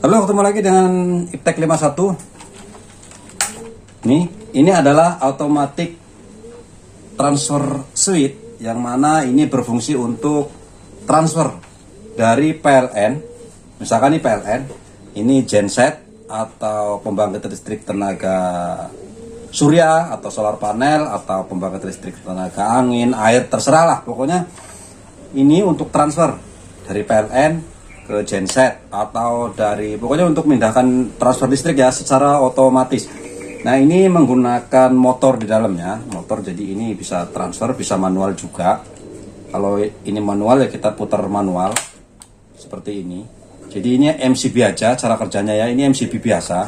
Halo, ketemu lagi dengan Iptek 51. Ini adalah automatic transfer switch yang mana ini berfungsi untuk transfer dari PLN. Misalkan ini PLN, ini genset atau pembangkit listrik tenaga surya atau solar panel atau pembangkit listrik tenaga angin, air, terserah lah. Pokoknya ini untuk transfer dari PLN ke genset atau pokoknya untuk memindahkan transfer listrik ya secara otomatis. Nah, ini menggunakan motor di dalamnya, motor, jadi ini bisa transfer, bisa manual juga. Kalau ini manual ya kita putar manual seperti ini. Jadi ini MCB aja cara kerjanya ya, ini MCB biasa.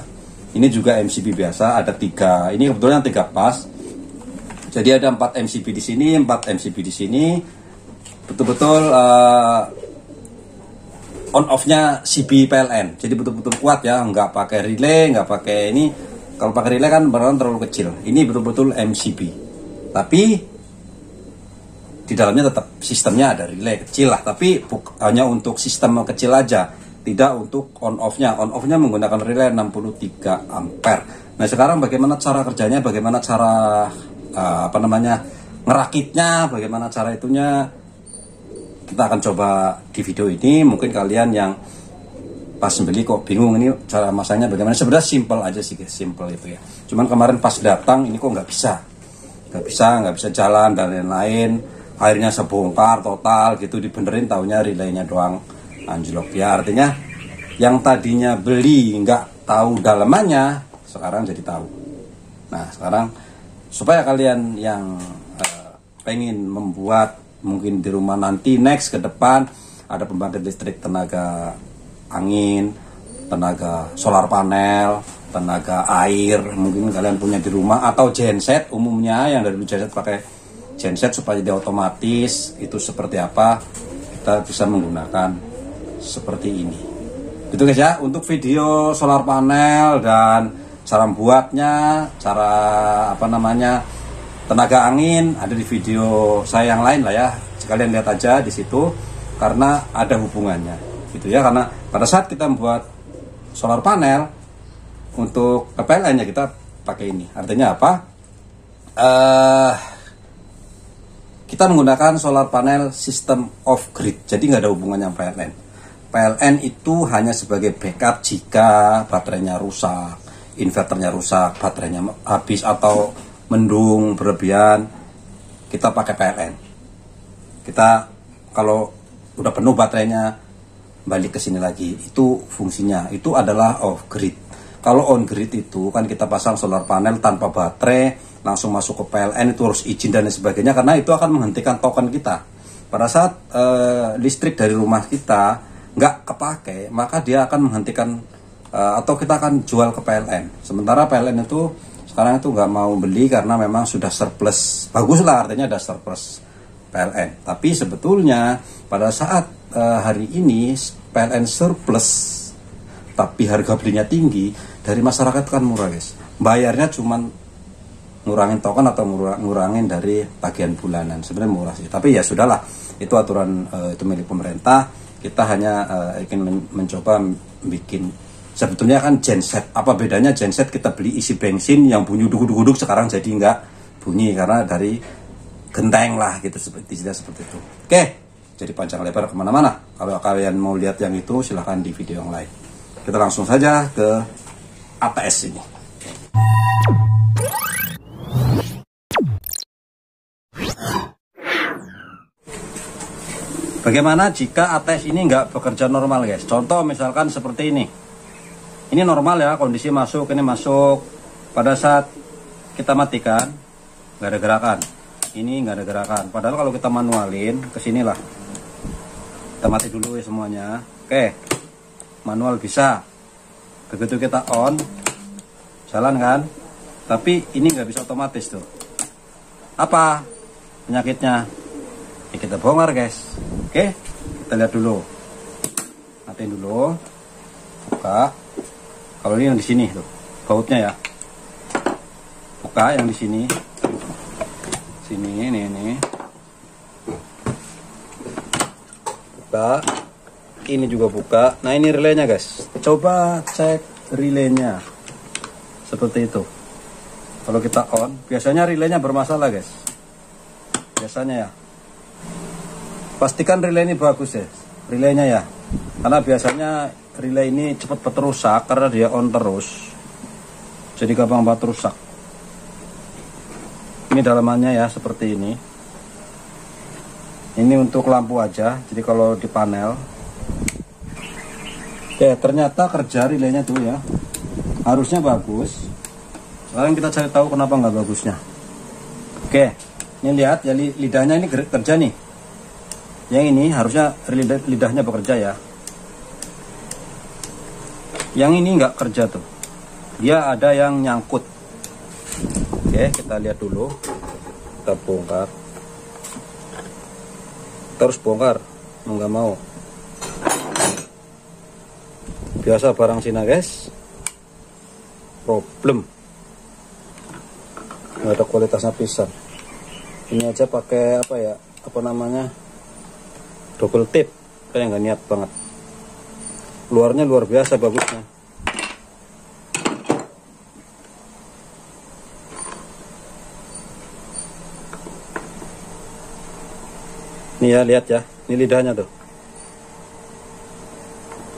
Ini juga MCB biasa, ada 3. Ini kebetulan 3 pas. Jadi ada 4 MCB di sini, 4 MCB di sini. Betul-betul on off-nya CB PLN. Jadi betul-betul kuat ya, nggak pakai relay, nggak pakai ini. Kalau pakai relay kan beneran terlalu kecil. Ini betul-betul MCB. Tapi di dalamnya tetap sistemnya ada relay kecil lah, tapi hanya untuk sistem kecil aja, tidak untuk on off-nya. On off-nya menggunakan relay 63 ampere. Nah, sekarang bagaimana cara kerjanya, bagaimana cara ngerakitnya, bagaimana cara itunya, kita akan coba di video ini. Mungkin kalian yang pas beli kok bingung ini cara masangnya bagaimana. Sebenarnya simple aja sih guys, simple itu ya. Cuman kemarin pas datang ini kok nggak bisa jalan dan lain-lain. Akhirnya sebongkar total gitu, dibenerin, taunya relaynya doang anjlok ya. Artinya yang tadinya beli nggak tahu dalamannya sekarang jadi tahu. Nah, sekarang supaya kalian yang pengen membuat mungkin di rumah nanti next ke depan ada pembangkit listrik tenaga angin, tenaga solar panel, tenaga air, mungkin kalian punya di rumah, atau genset umumnya yang dari genset pakai genset supaya dia otomatis, itu seperti apa kita bisa menggunakan seperti ini. Itu guys ya, untuk video solar panel dan cara membuatnya, cara tenaga angin ada di video saya yang lain lah ya. Kalian lihat aja di situ karena ada hubungannya gitu ya. Karena pada saat kita membuat solar panel untuk PLN ya kita pakai ini. Artinya apa? Kita menggunakan solar panel system off grid. Jadi nggak ada hubungannya dengan PLN. PLN itu hanya sebagai backup jika baterainya rusak, inverternya rusak, baterainya habis atau mendung berlebihan, kita pakai PLN. Kita kalau udah penuh baterainya balik ke sini lagi. Itu fungsinya. Itu adalah off grid. Kalau on grid itu kan kita pasang solar panel tanpa baterai, langsung masuk ke PLN, itu harus izin dan sebagainya, karena itu akan menghentikan token kita. Pada saat listrik dari rumah kita nggak kepake, maka dia akan menghentikan atau kita akan jual ke PLN. Sementara PLN itu sekarang itu nggak mau beli karena memang sudah surplus. Bagus lah, artinya ada surplus PLN. Tapi sebetulnya pada saat hari ini PLN surplus tapi harga belinya tinggi, dari masyarakat kan murah guys. Bayarnya cuman ngurangin token atau ngurangin dari tagihan bulanan. Sebenarnya murah sih. Tapi ya sudahlah, itu aturan itu milik pemerintah. Kita hanya ingin mencoba bikin. Sebetulnya kan genset, apa bedanya genset kita beli isi bensin yang bunyi duduk-duduk, sekarang jadi nggak bunyi karena dari genteng lah gitu, seperti itu. Oke, jadi panjang lebar kemana-mana. Kalau kalian mau lihat yang itu silahkan di video yang lain. Kita langsung saja ke ATS ini. Bagaimana jika ATS ini nggak bekerja normal guys? Contoh misalkan seperti ini. Ini normal ya, kondisi masuk, ini masuk. Pada saat kita matikan, nggak ada gerakan. Ini nggak ada gerakan. Padahal kalau kita manualin, kesinilah. Kita mati dulu ya semuanya. Oke, manual bisa. Begitu kita on, jalan kan? Tapi ini nggak bisa otomatis tuh. Apa penyakitnya? Ya, kita bongkar guys. Oke, kita lihat dulu. Matiin dulu. Buka. Kalau ini yang di sini tuh, bautnya ya. Buka yang di sini. Sini, ini. Buka. ini juga buka. Nah ini relaynya guys, coba cek relaynya seperti itu. Kalau kita on, biasanya relaynya bermasalah guys, biasanya ya. Pastikan relay ini bagus ya, relaynya ya, karena biasanya relay ini cepat rusak karena dia on terus, jadi gampang banget rusak. Ini dalamannya ya seperti ini. Ini untuk lampu aja, jadi kalau di panel. Oke, ternyata kerja relaynya tuh ya, harusnya bagus. Sekarang kita cari tahu kenapa nggak bagusnya. Oke, ini lihat ya, lidahnya ini kerja nih. Yang ini harusnya lidahnya bekerja ya. Yang ini nggak kerja tuh, dia ada yang nyangkut. Oke, kita lihat dulu, kita bongkar. Terus bongkar, nggak mau. Biasa barang Cina guys, problem, nggak ada kualitasnya pisan. Ini aja pakai apa ya, apa namanya, double tip, kayak nggak niat banget. Luarnya luar biasa bagusnya. Nih ya, lihat ya, ini lidahnya tuh,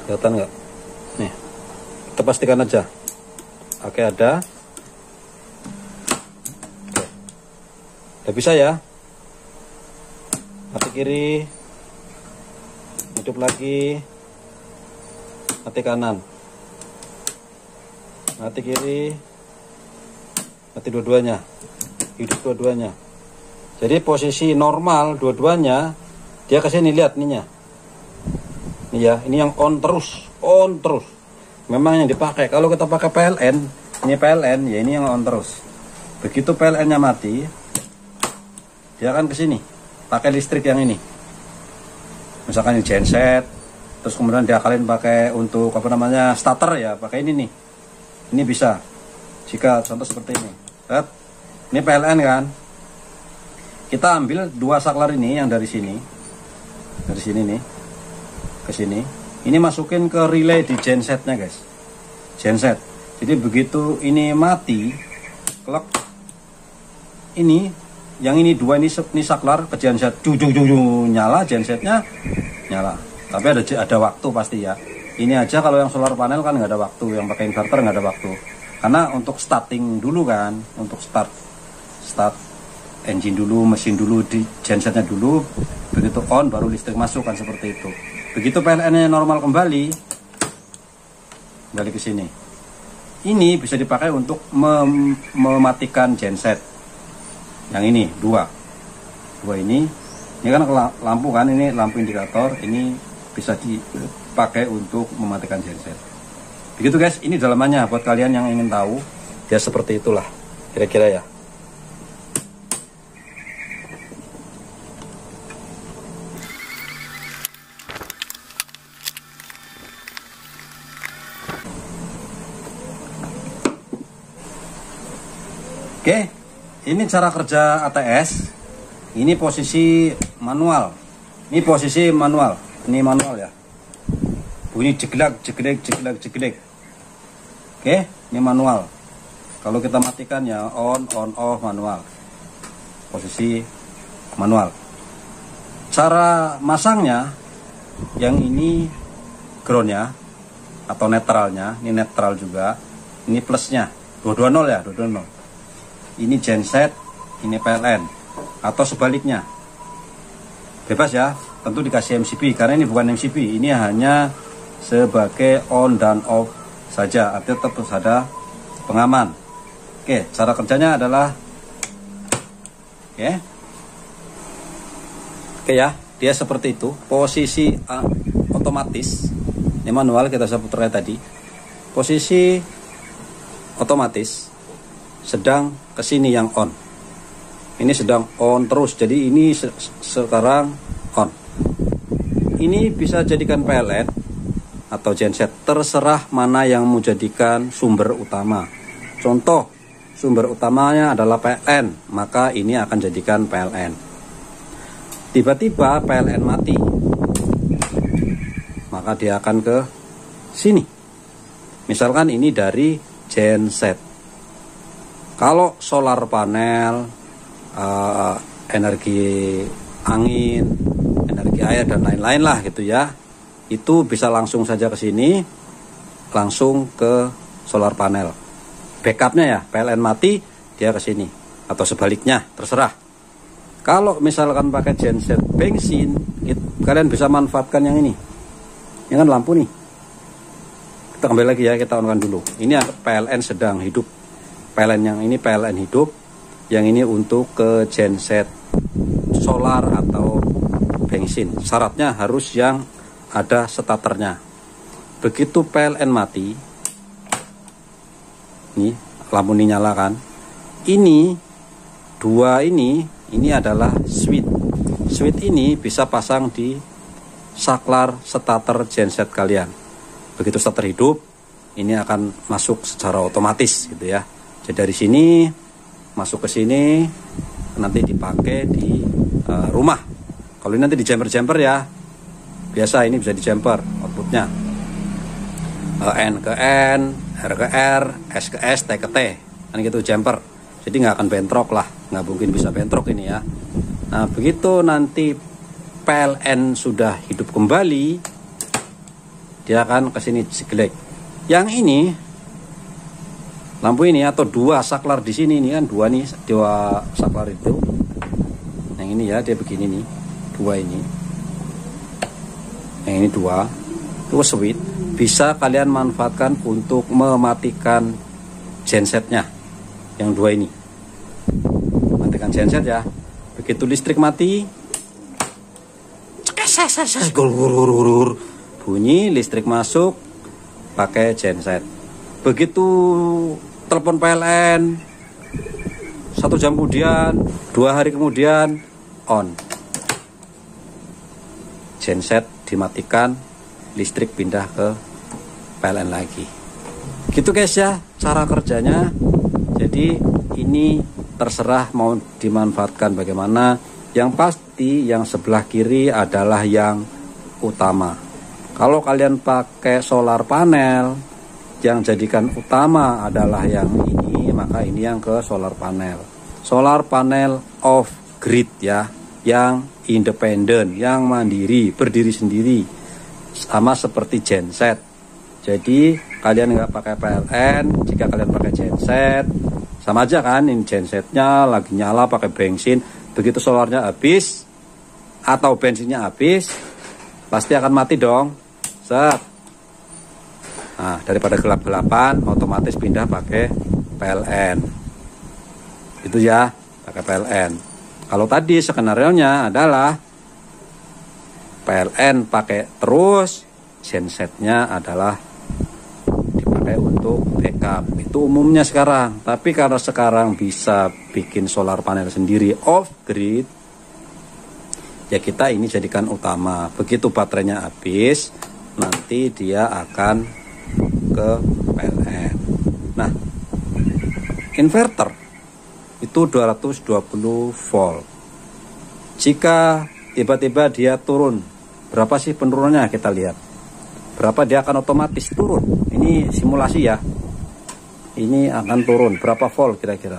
kelihatan nggak? Nih, kita pastikan aja. Oke, ada. Oke, udah bisa ya. Mati kiri, hidup lagi, mati kanan, mati kiri, mati dua-duanya, hidup dua-duanya. Jadi posisi normal dua-duanya, dia kesini, lihat ininya. Ini ya, ini yang on terus, memang yang dipakai. Kalau kita pakai PLN, ini PLN ya, ini yang on terus. Begitu PLN-nya mati, dia akan kesini pakai listrik yang ini. Misalkan ini genset, terus kemudian diakalin pakai untuk apa namanya, starter ya, pakai ini nih. Ini bisa. Jika contoh seperti ini, lihat, ini PLN kan. Kita ambil dua saklar ini yang dari sini nih ke sini. Ini masukin ke relay di gensetnya guys, genset. Jadi begitu ini mati, klek, ini yang ini dua ini saklar ke genset, nyala, gensetnya nyala. Tapi ada waktu pasti ya. Ini aja kalau yang solar panel kan nggak ada waktu, yang pakai inverter nggak ada waktu. Karena untuk starting dulu kan, untuk start engine dulu, mesin dulu, di gensetnya dulu, begitu on baru listrik masuk kan, seperti itu. Begitu PLN-nya normal kembali ke sini. Ini bisa dipakai untuk mematikan genset. Yang ini dua ini kan lampu kan, ini lampu indikator, ini bisa dipakai untuk mematikan genset. Begitu guys, ini dalamannya buat kalian yang ingin tahu, ya seperti itulah kira-kira ya. Oke, ini cara kerja ATS. Ini posisi manual. Ini posisi manual. Ini manual ya. Bunyi jeglek. Oke, ini manual. Kalau kita matikan ya on off manual. Posisi manual. Cara masangnya, yang ini groundnya atau netralnya. Ini netral juga. Ini plusnya. 220 ya, 220. Ini genset, ini PLN, atau sebaliknya, bebas ya, tentu dikasih MCB, karena ini bukan MCB, ini hanya sebagai on dan off saja, artinya tetap ada pengaman. Oke, cara kerjanya adalah oke ya, dia seperti itu, posisi otomatis, ini manual kita putar tadi, posisi otomatis, sedang kesini yang on, ini sedang on terus, jadi ini sekarang on. Ini bisa jadikan PLN atau genset, terserah mana yang mau jadikan sumber utama. Contoh, sumber utamanya adalah PLN, maka ini akan jadikan PLN. Tiba-tiba PLN mati, maka maka dia akan ke sini. Misalkan ini dari genset. Kalau solar panel, energi angin, energi air dan lain-lain lah gitu ya, itu bisa langsung saja ke sini, langsung ke solar panel. Backupnya ya, PLN mati dia ke sini atau sebaliknya, terserah. Kalau misalkan pakai genset bensin, kalian bisa manfaatkan yang ini. Ini kan lampu nih. Kita kembali lagi ya, kita on-kan dulu. Ini PLN sedang hidup. PLN yang ini PLN hidup, yang ini untuk ke genset solar atau bensin. Syaratnya harus yang ada starternya. Begitu PLN mati, nih lampu ini nyala kan. Ini dua ini adalah switch. Switch ini bisa pasang di saklar starter genset kalian. Begitu starter hidup, ini akan masuk secara otomatis gitu ya. Jadi dari sini masuk ke sini, nanti dipakai di rumah. Kalau ini nanti di jumper ya, biasa ini bisa di jumper outputnya. N ke N, R ke R, S ke S, T ke T, kan gitu jumper. Jadi nggak akan bentrok lah, nggak mungkin bisa bentrok ini ya. Nah begitu nanti PLN sudah hidup kembali, dia akan ke sini segelek. Yang ini lampu ini atau dua saklar di sini, ini kan dua saklar itu. Yang ini ya dia begini nih, dua ini. Yang ini dua, itu switch. Bisa kalian manfaatkan untuk mematikan gensetnya. Yang dua ini, matikan genset ya. Begitu listrik mati, bunyi listrik masuk, pakai genset. Begitu telepon PLN 1 jam kemudian, 2 hari kemudian, on. Genset dimatikan, listrik pindah ke PLN lagi. Gitu guys ya cara kerjanya. Jadi ini terserah mau dimanfaatkan bagaimana. Yang pasti yang sebelah kiri adalah yang utama. Kalau kalian pakai solar panel, yang jadikan utama adalah yang ini, maka ini yang ke solar panel. Solar panel off grid ya, yang independen, yang mandiri, berdiri sendiri, sama seperti genset. Jadi kalian nggak pakai PLN, jika kalian pakai genset, sama aja kan, ini gensetnya lagi nyala pakai bensin, begitu solarnya habis atau bensinnya habis, pasti akan mati dong. Set. Nah, daripada gelap-gelapan, otomatis pindah pakai PLN. Itu ya, pakai PLN. Kalau tadi skenario-nya adalah PLN pakai terus, gensetnya adalah dipakai untuk backup. Itu umumnya sekarang. Tapi karena sekarang bisa bikin solar panel sendiri off grid, ya kita ini jadikan utama. Begitu baterainya habis, nanti dia akan ke PLN. Nah, inverter itu 220 volt. Jika tiba-tiba dia turun, berapa sih penurunannya, kita lihat. Berapa dia akan otomatis turun. Ini simulasi ya. Ini akan turun berapa volt kira-kira.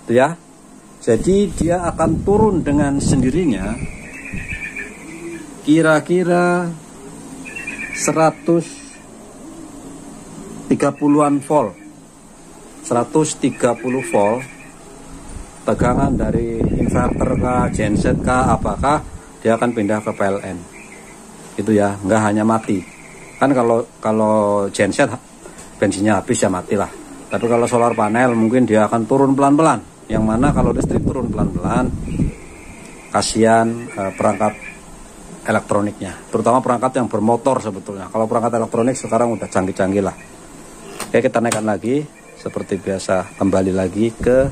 Itu ya. Jadi dia akan turun dengan sendirinya kira-kira 130-an volt. 130 volt. Tegangan dari inverter kah, genset kah, apakah dia akan pindah ke PLN. Itu ya, nggak hanya mati. Kan kalau genset bensinnya habis ya matilah. Tapi kalau solar panel mungkin dia akan turun pelan-pelan. Yang mana kalau listrik turun pelan-pelan, kasihan perangkat elektroniknya, terutama perangkat yang bermotor sebetulnya. Kalau perangkat elektronik sekarang udah canggih-canggih lah. Oke, kita naikkan lagi seperti biasa, kembali lagi ke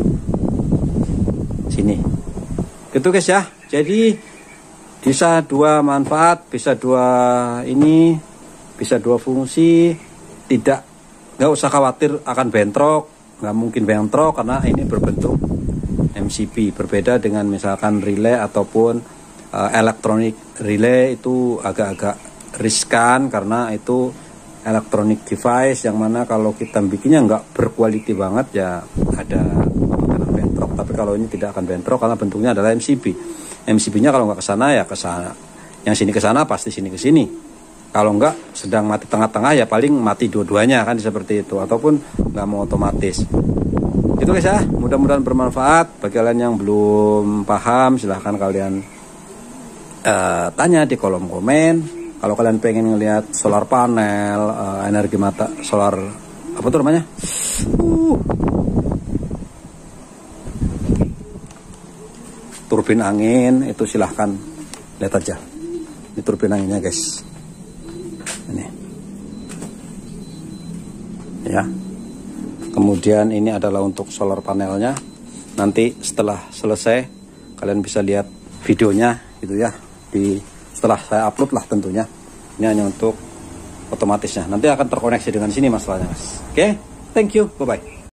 sini. Gitu guys ya. Jadi bisa dua manfaat, bisa dua ini, bisa dua fungsi. Nggak usah khawatir akan bentrok, nggak mungkin bentrok karena ini berbentuk MCB. Berbeda dengan misalkan relay ataupun electronic relay, itu agak-agak riskan karena itu electronic device yang mana kalau kita bikinnya nggak berkualiti banget ya ada kemungkinan bentrok. Tapi kalau ini tidak akan bentrok karena bentuknya adalah MCB. MCB-nya kalau nggak ke sana ya ke sana, yang sini ke sana pasti sini ke sini. Kalau nggak sedang mati tengah-tengah ya paling mati dua-duanya kan, seperti itu, ataupun nggak mau otomatis. Itu guys ya, mudah-mudahan bermanfaat. Bagi kalian yang belum paham silahkan kalian tanya di kolom komen. Kalau kalian pengen ngelihat solar panel, energi mata solar, apa tuh namanya, turbin angin, itu silahkan lihat aja. Ini turbin anginnya guys, ini ya. Kemudian ini adalah untuk solar panelnya. Nanti setelah selesai kalian bisa lihat videonya gitu ya, setelah saya upload lah tentunya. Ini hanya untuk otomatisnya, nanti akan terkoneksi dengan sini masalahnya guys. Oke, thank you, bye bye.